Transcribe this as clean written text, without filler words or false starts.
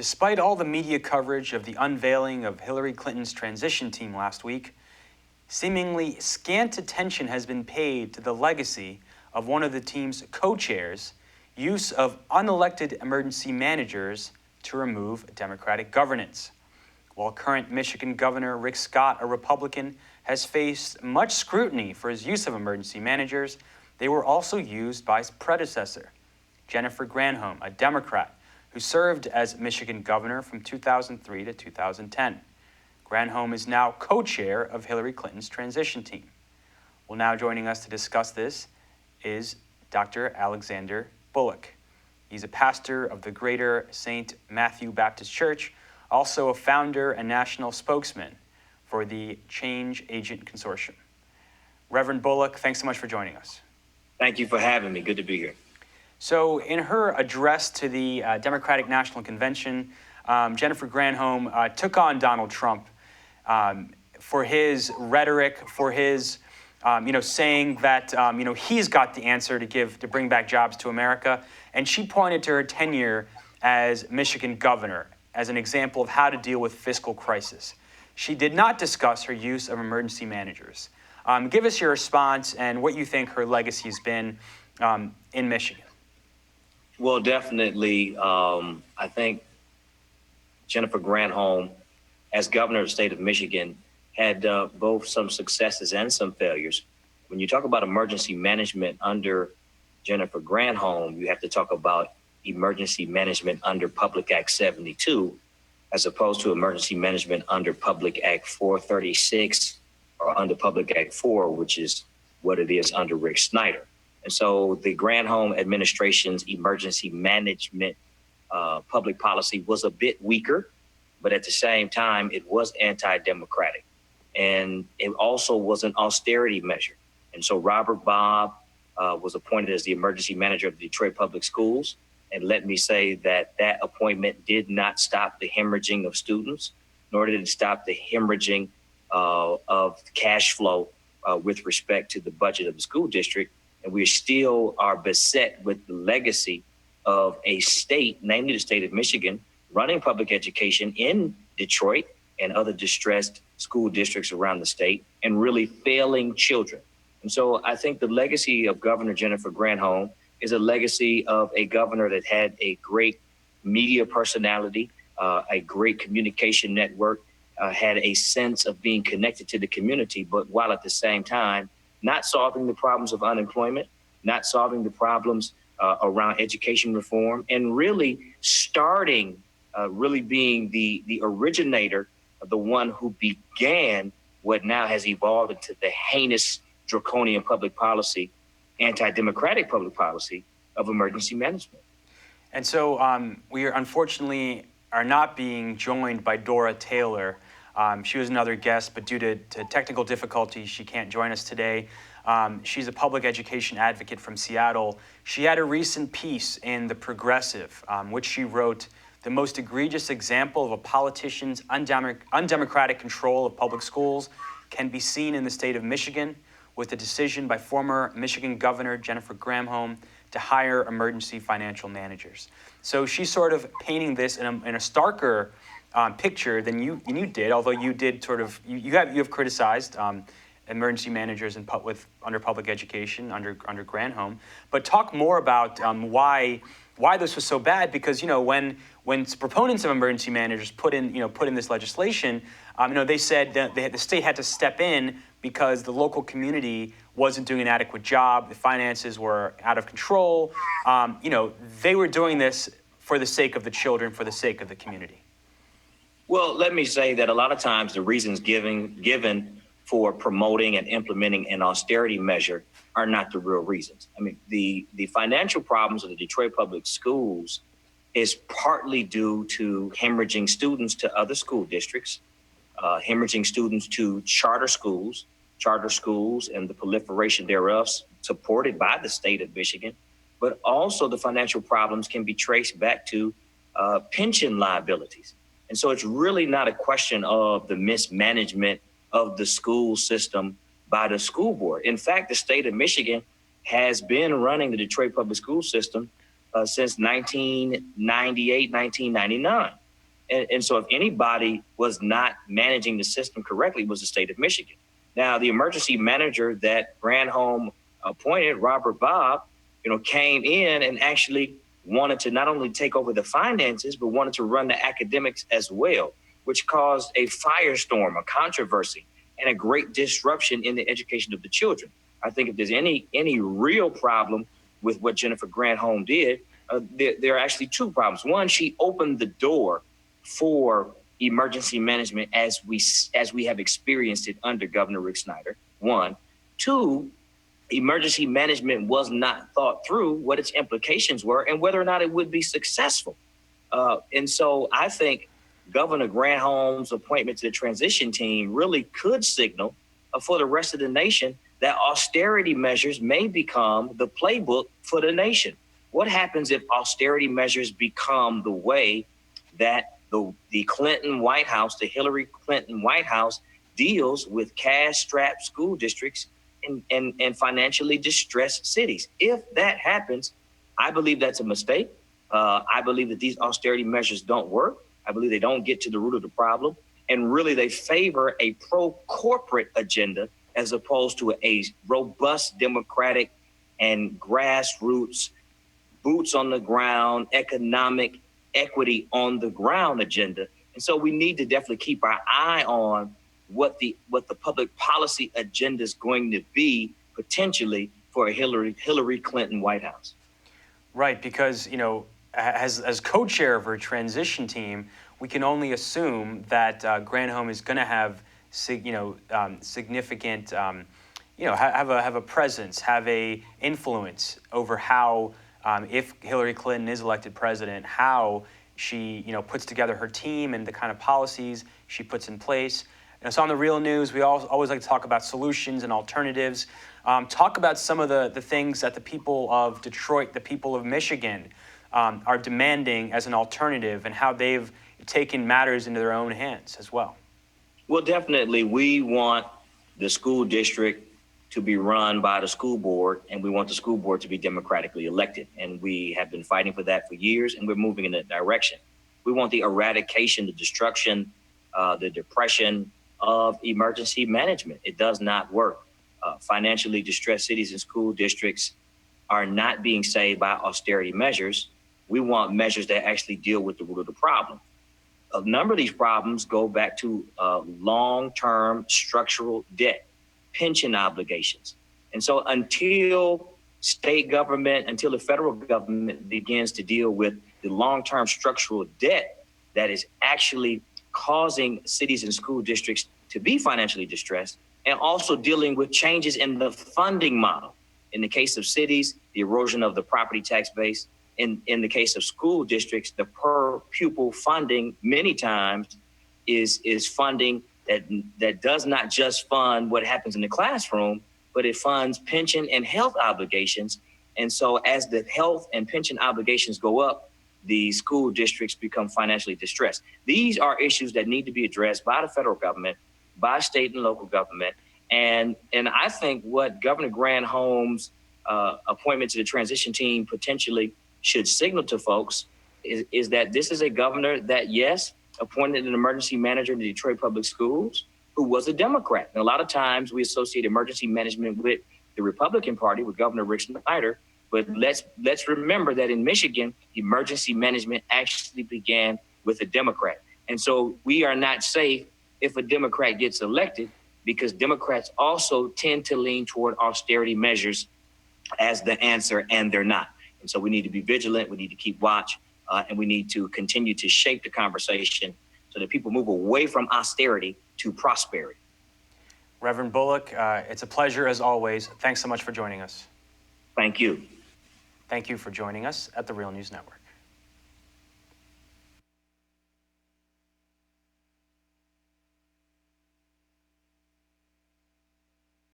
Despite all the media coverage of the unveiling of Hillary Clinton's transition team last week, seemingly scant attention has been paid to the legacy of one of the team's co-chairs' use of unelected emergency managers to remove Democratic governance. While current Michigan Governor Rick Scott, a Republican, has faced much scrutiny for his use of emergency managers, they were also used by his predecessor, Jennifer Granholm, a Democrat, who served as Michigan governor from 2003 to 2010. Granholm is now co-chair of Hillary Clinton's transition team. Well, now joining us to discuss this is Dr. Alexander Bullock. He's a pastor of the Greater St. Matthew Baptist Church, also a founder and national spokesman for the Change Agent Consortium. Reverend Bullock, thanks so much for joining us. Thank you for having me. Good to be here. So in her address to the Democratic National Convention, Jennifer Granholm took on Donald Trump for his rhetoric, for his, saying that, he's got the answer to bring back jobs to America. And she pointed to her tenure as Michigan governor as an example of how to deal with fiscal crisis. She did not discuss her use of emergency managers. Give us your response and what you think her legacy has been in Michigan. Well, definitely, I think Jennifer Granholm, as governor of the state of Michigan, had both some successes and some failures. When you talk about emergency management under Jennifer Granholm, you have to talk about emergency management under Public Act 72, as opposed to emergency management under Public Act 436 or under Public Act 4, which is what it is under Rick Snyder. And so the Granholm administration's emergency management public policy was a bit weaker, but at the same time, it was anti-democratic. And it also was an austerity measure. And so Robert Bobb was appointed as the emergency manager of the Detroit Public Schools. And let me say that that appointment did not stop the hemorrhaging of students, nor did it stop the hemorrhaging of cash flow with respect to the budget of the school district. And we still are beset with the legacy of a state, namely the state of Michigan, running public education in Detroit and other distressed school districts around the state and really failing children. And so I think the legacy of Governor Jennifer Granholm is a legacy of a governor that had a great media personality, a great communication network, had a sense of being connected to the community, but while at the same time, not solving the problems of unemployment, not solving the problems around education reform, and really starting, really being the originator, the one who began what now has evolved into the heinous draconian public policy, anti-democratic public policy of emergency management. And so we unfortunately are not being joined by Dora Taylor. She was another guest, but due to technical difficulties, she can't join us today. She's a public education advocate from Seattle. She had a recent piece in The Progressive, which she wrote, "The most egregious example of a politician's undemocratic control of public schools can be seen in the state of Michigan with the decision by former Michigan Governor Jennifer Granholm to hire emergency financial managers." So she's sort of painting this in a starker picture than you did, although you did sort of, you have criticized emergency managers under public education, under Granholm. But talk more about why this was so bad, because when proponents of emergency managers put in this legislation, they said that the state had to step in because the local community wasn't doing an adequate job, the finances were out of control. They were doing this for the sake of the children, for the sake of the community. Well, let me say that a lot of times the reasons given for promoting and implementing an austerity measure are not the real reasons. I mean, the financial problems of the Detroit Public Schools is partly due to hemorrhaging students to other school districts, hemorrhaging students to charter schools and the proliferation thereof supported by the state of Michigan. But also the financial problems can be traced back to pension liabilities. And so it's really not a question of the mismanagement of the school system by the school board. In fact, the state of Michigan has been running the Detroit public school system since 1998, 1999. And so if anybody was not managing the system correctly, it was the state of Michigan. Now, the emergency manager that Granholm appointed, Robert Bob, came in and actually wanted to not only take over the finances, but wanted to run the academics as well, which caused a firestorm, a controversy, and a great disruption in the education of the children. I think if there's any real problem with what Jennifer Granholm did, there are actually two problems. One, she opened the door for emergency management as we have experienced it under Governor Rick Snyder. One. Two, emergency management was not thought through what its implications were and whether or not it would be successful. And so I think Governor Granholm's appointment to the transition team really could signal for the rest of the nation that austerity measures may become the playbook for the nation. What happens if austerity measures become the way that the Clinton White House, the Hillary Clinton White House, deals with cash-strapped school districts and financially distressed cities? If that happens, I believe that's a mistake. I believe that these austerity measures don't work. I believe they don't get to the root of the problem. And really, they favor a pro-corporate agenda as opposed to a robust democratic and grassroots, boots on the ground, economic equity on the ground agenda. And so we need to definitely keep our eye on what the public policy agenda is going to be potentially for a Hillary Clinton White House. Right, because, as co-chair of her transition team, we can only assume that Granholm is going to have, significant, have a presence, have a influence over how, if Hillary Clinton is elected president, how she, puts together her team and the kind of policies she puts in place. So on the Real News, we always like to talk about solutions and alternatives. Talk about some of the things that the people of Detroit, the people of Michigan, are demanding as an alternative, and how they've taken matters into their own hands as well. Well, definitely, we want the school district to be run by the school board, and we want the school board to be democratically elected. And we have been fighting for that for years, and we're moving in that direction. We want the eradication, the destruction, the depression of emergency management. It does not work. Financially distressed cities and school districts are not being saved by austerity measures. We want measures that actually deal with the root of the problem. A number of these problems go back to long-term structural debt, pension obligations. And so until state government, until the federal government begins to deal with the long-term structural debt that is actually causing cities and school districts to be financially distressed, and also dealing with changes in the funding model. In the case of cities, the erosion of the property tax base. In the case of school districts, the per pupil funding many times is funding that does not just fund what happens in the classroom, but it funds pension and health obligations. And so as the health and pension obligations go up, the school districts become financially distressed. These are issues that need to be addressed by the federal government, by state and local government. And I think what Governor Granholm's appointment to the transition team potentially should signal to folks is that this is a governor that, yes, appointed an emergency manager in the Detroit Public Schools who was a Democrat. And a lot of times we associate emergency management with the Republican Party, with Governor Rick Snyder. But let's remember that in Michigan, emergency management actually began with a Democrat. And so we are not safe if a Democrat gets elected, because Democrats also tend to lean toward austerity measures as the answer, and they're not. And so we need to be vigilant. We need to keep watch, and we need to continue to shape the conversation so that people move away from austerity to prosperity. Reverend Bullock, it's a pleasure as always. Thanks so much for joining us. Thank you. Thank you for joining us at the Real News Network.